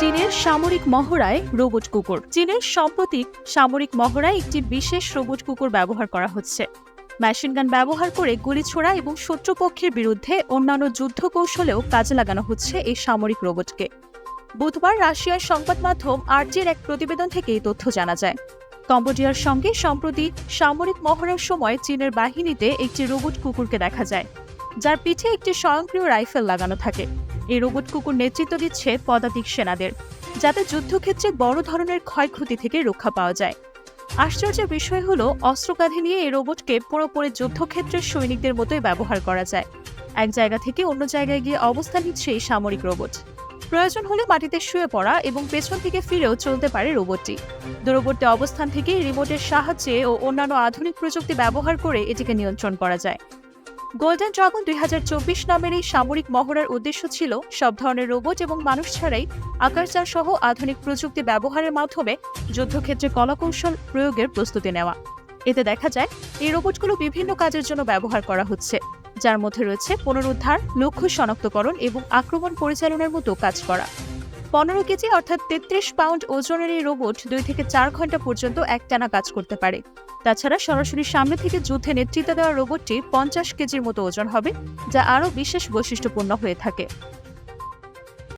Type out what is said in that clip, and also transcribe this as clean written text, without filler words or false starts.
চীনের সামরিক মহড়ায় রোবট কুকুর। চীনের সাম্প্রতিক সামরিক মহড়ায় একটি বিশেষ রোবট কুকুর ব্যবহার করা হচ্ছে। মেশিনগান ব্যবহার করে গুলি ছোড়া এবং শত্রুপক্ষের বিরুদ্ধে অন্যান্য যুদ্ধ কৌশলেও কাজে লাগানো হচ্ছে এই সামরিক রোবটকে। বুধবার রাশিয়ার সংবাদ মাধ্যম আরজির এক প্রতিবেদন থেকে এই তথ্য জানা যায়। কম্বোডিয়ার সঙ্গে সম্প্রতি সামরিক মহড়ার সময় চীনের বাহিনীতে একটি রোবট কুকুরকে দেখা যায়, যার পিঠে একটি স্বয়ংক্রিয় রাইফেল লাগানো থাকে। এই রোবট কুকুর নেতৃত্ব দিচ্ছে পদাতিক সেনাদের, যাতে যুদ্ধক্ষেত্রে বড় ধরনের ক্ষয়ক্ষতি থেকে রক্ষা পাওয়া যায়। আশ্চর্যের বিষয় হলো, অস্ত্র কাঁধে নিয়ে এই রোবটকে পুরোপুরি যুদ্ধক্ষেত্রের সৈনিকদের মতোই ব্যবহার করা যায়। এক জায়গা থেকে অন্য জায়গায় গিয়ে অবস্থান নিচ্ছে এই সামরিক রোবট। প্রয়োজন হলে মাটিতে শুয়ে পড়া এবং পেছন থেকে ফিরেও চলতে পারে রোবটটি। দূরবর্তী অবস্থান থেকে রিমোটের সাহায্যে ও অন্যান্য আধুনিক প্রযুক্তি ব্যবহার করে এটিকে নিয়ন্ত্রণ করা যায়। গোল্ডেন ড্রাগন 2024 নামের এই সামরিক মহড়ার উদ্দেশ্য ছিল সব ধরনের রোবট এবং মানুষ ছাড়াই আকাশযান সহ আধুনিক প্রযুক্তি ব্যবহারের মাধ্যমে যুদ্ধক্ষেত্রে কলাকৌশল প্রয়োগের প্রস্তুতি নেওয়া। এতে দেখা যায় এই রোবটগুলো বিভিন্ন কাজের জন্য ব্যবহার করা হচ্ছে, যার মধ্যে রয়েছে পুনরুদ্ধার, লক্ষ্য শনাক্তকরণ এবং আক্রমণ পরিচালনার মতো কাজ করা। 15 কেজি অর্থাৎ 33 পাউন্ড ওজনের এই রোবট 2 থেকে 4 ঘন্টা পর্যন্ত একটানা কাজ করতে পারে। তাছাড়া সরাসরি সামনে থেকে যুদ্ধে নেতৃত্ব দেওয়া রোবটটি 50 কেজির মতো ওজন হবে, যা আরও বিশেষ বৈশিষ্ট্যপূর্ণ হয়ে থাকে।